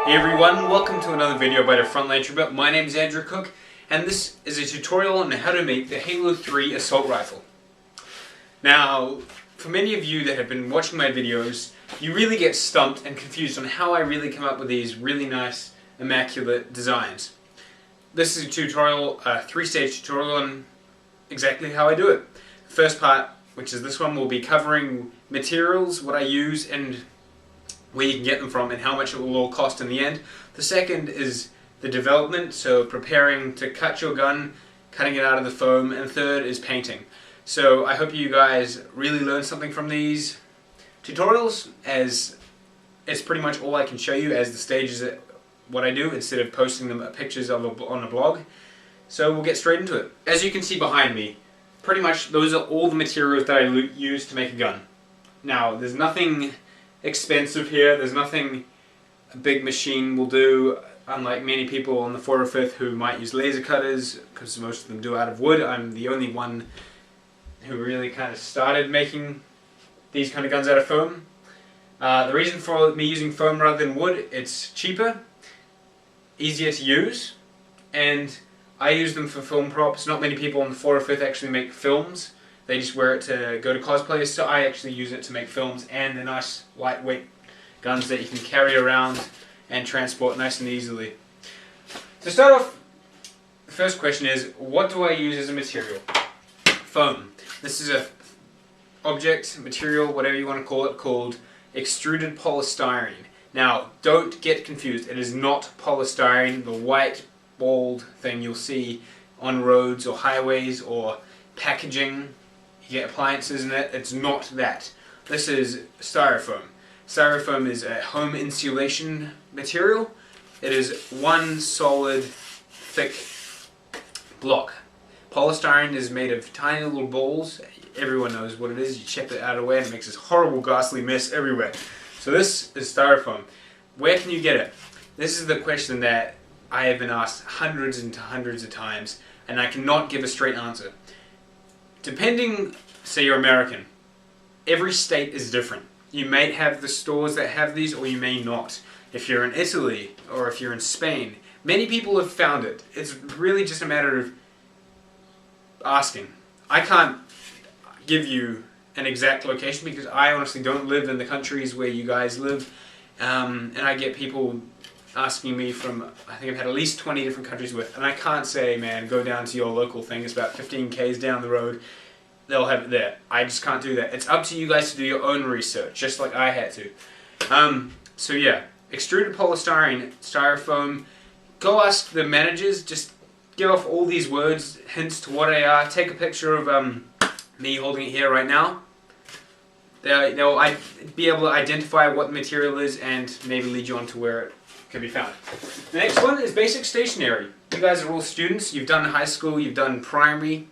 Hey everyone, welcome to another video by the Frontline Trooper. My name is Andrew Cook, and this is a tutorial on how to make the Halo 3 assault rifle. Now, for many of you that have been watching my videos, you really get stumped and confused on how I really come up with these really nice, immaculate designs. This is a tutorial, a three-stage tutorial on exactly how I do it. The first part, which is this one, will be covering materials, what I use, and where you can get them from and how much it will all cost in the end. The second is the development, so preparing to cut your gun, cutting it out of the foam, and third is painting. So I hope you guys really learn something from these tutorials, as it's pretty much all I can show you as the stages of what I do instead of posting them pictures of on a blog. So we'll get straight into it. As you can see behind me, pretty much those are all the materials that I use to make a gun. Now there's nothing expensive here, there's nothing a big machine will do, unlike many people on the 405th who might use laser cutters, because most of them do out of wood. I'm the only one who really kind of started making these kind of guns out of foam. The reason for me using foam rather than wood, it's cheaper, easier to use, and I use them for film props. Not many people on the 405th actually make films. They just wear it to go to cosplays, so I actually use it to make films, and they're nice, lightweight guns that you can carry around and transport nice and easily. To start off, the first question is, what do I use as a material? Foam. This is a object, material, whatever you want to call it, called Extruded Polystyrene. Now, don't get confused, it is not polystyrene, the white, bald thing you'll see on roads or highways or packaging. You get appliances in it. It's not that. This is styrofoam. Styrofoam is a home insulation material. It is one solid, thick block. Polystyrene is made of tiny little balls. Everyone knows what it is. You chip it out of the way and it makes this horrible, ghastly mess everywhere. So this is styrofoam. Where can you get it? This is the question that I have been asked hundreds and hundreds of times, and I cannot give a straight answer. Depending, say you're American, every state is different. You may have the stores that have these, or you may not. If you're in Italy, or if you're in Spain, many people have found it. It's really just a matter of asking. I can't give you an exact location because I honestly don't live in the countries where you guys live, and I get people asking me from, I think I've had at least 20 different countries with, and I can't say, man, go down to your local thing, it's about 15 k's down the road, they'll have it there. I just can't do that. It's up to you guys to do your own research, just like I had to. So yeah, extruded polystyrene, styrofoam, go ask the managers, just give off all these words, hints to what they are, take a picture of me holding it here right now. They'll be able to identify what the material is and maybe lead you on to where it can be found. The next one is basic stationery. You guys are all students, you've done high school, you've done primary,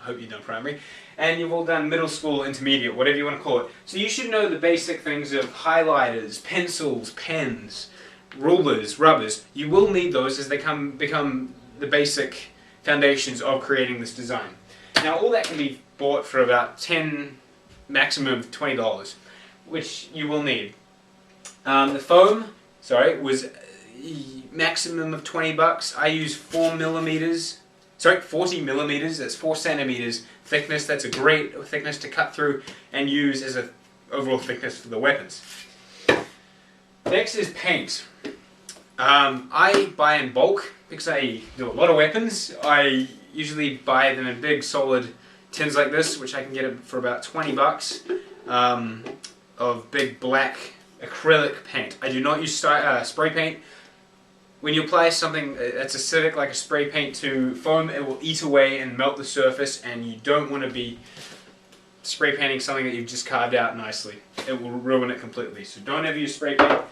I hope you've done primary, and you've all done middle school, intermediate, whatever you want to call it. So you should know the basic things of highlighters, pencils, pens, rulers, rubbers. You will need those as they become the basic foundations of creating this design. Now all that can be bought for about $10, maximum $20, which you will need. The foam, was maximum of 20 bucks. I use 40 millimeters, that's 4 centimeters thickness. That's a great thickness to cut through and use as an overall thickness for the weapons. Next is paint. I buy in bulk because I do a lot of weapons. I usually buy them in big solid tins like this, which I can get for about 20 bucks, of big black acrylic paint. I do not use spray paint. When you apply something that's acidic like a spray paint to foam, it will eat away and melt the surface, and you don't want to be spray painting something that you've just carved out nicely. It will ruin it completely. So don't ever use spray paint.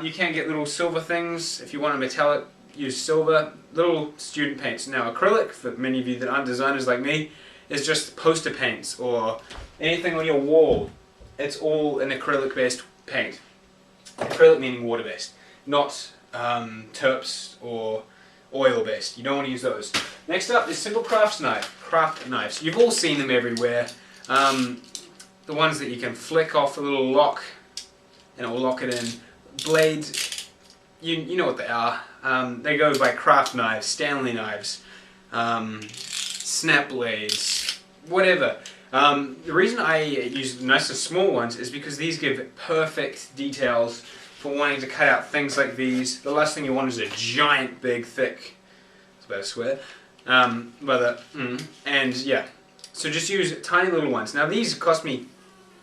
You can get little silver things. If you want a metallic, use silver. Little student paints. Now acrylic, for many of you that aren't designers like me, is just poster paints or anything on your wall. It's all an acrylic based paint. Acrylic meaning water based, not terps or oil based. You don't want to use those. Next up is simple craft knives. You've all seen them everywhere. The ones that you can flick off a little lock and it will lock it in. Blades you know what they are. They go by craft knives, Stanley knives, snap blades, whatever. The reason I use nice and small ones is because these give perfect details for wanting to cut out things like these. The last thing you want is a giant, big, thick, that's about a swear, and yeah. So just use tiny little ones. Now these cost me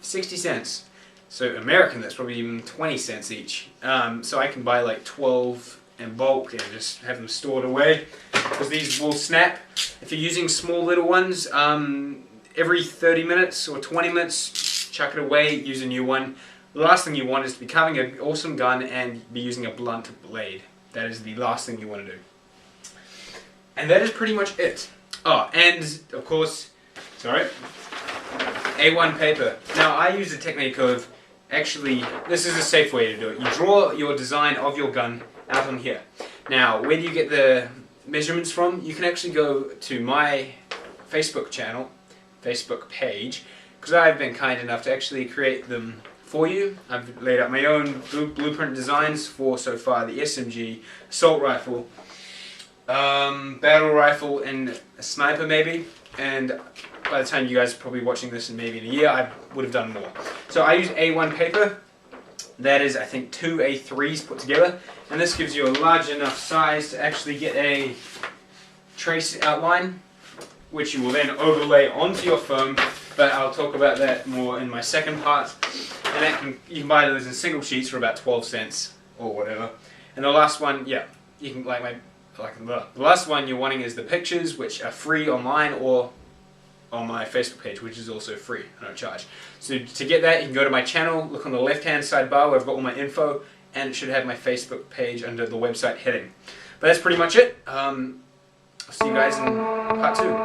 60 cents. So American, that's probably even 20 cents each. So I can buy like 12 in bulk and just have them stored away, because these will snap. If you're using small little ones, every 30 minutes or 20 minutes, chuck it away, use a new one. The last thing you want is to be carving an awesome gun and be using a blunt blade. That is the last thing you want to do. And that is pretty much it. Oh, and of course, sorry, A1 paper. Now I use the technique of, actually, this is a safe way to do it. You draw your design of your gun out on here. Now, where do you get the measurements from? You can actually go to my Facebook channel, Facebook page, because I've been kind enough to actually create them for you. I've laid out my own blueprint designs for, so far, the SMG, assault rifle, battle rifle, and a sniper maybe. And by the time you guys are probably watching this in maybe in a year, I would have done more. So I use A1 paper. That is, I think, 2 A3s put together. And this gives you a large enough size to actually get a trace outline, which you will then overlay onto your foam. But I'll talk about that more in my second part. And that you can buy those in single sheets for about 12 cents or whatever. And the last one, yeah, you can the last one you're wanting is the pictures, which are free online or on my Facebook page, which is also free. I don't charge. So to get that, you can go to my channel, look on the left-hand sidebar where I've got all my info, and it should have my Facebook page under the website heading. But that's pretty much it. I'll see you guys in part 2.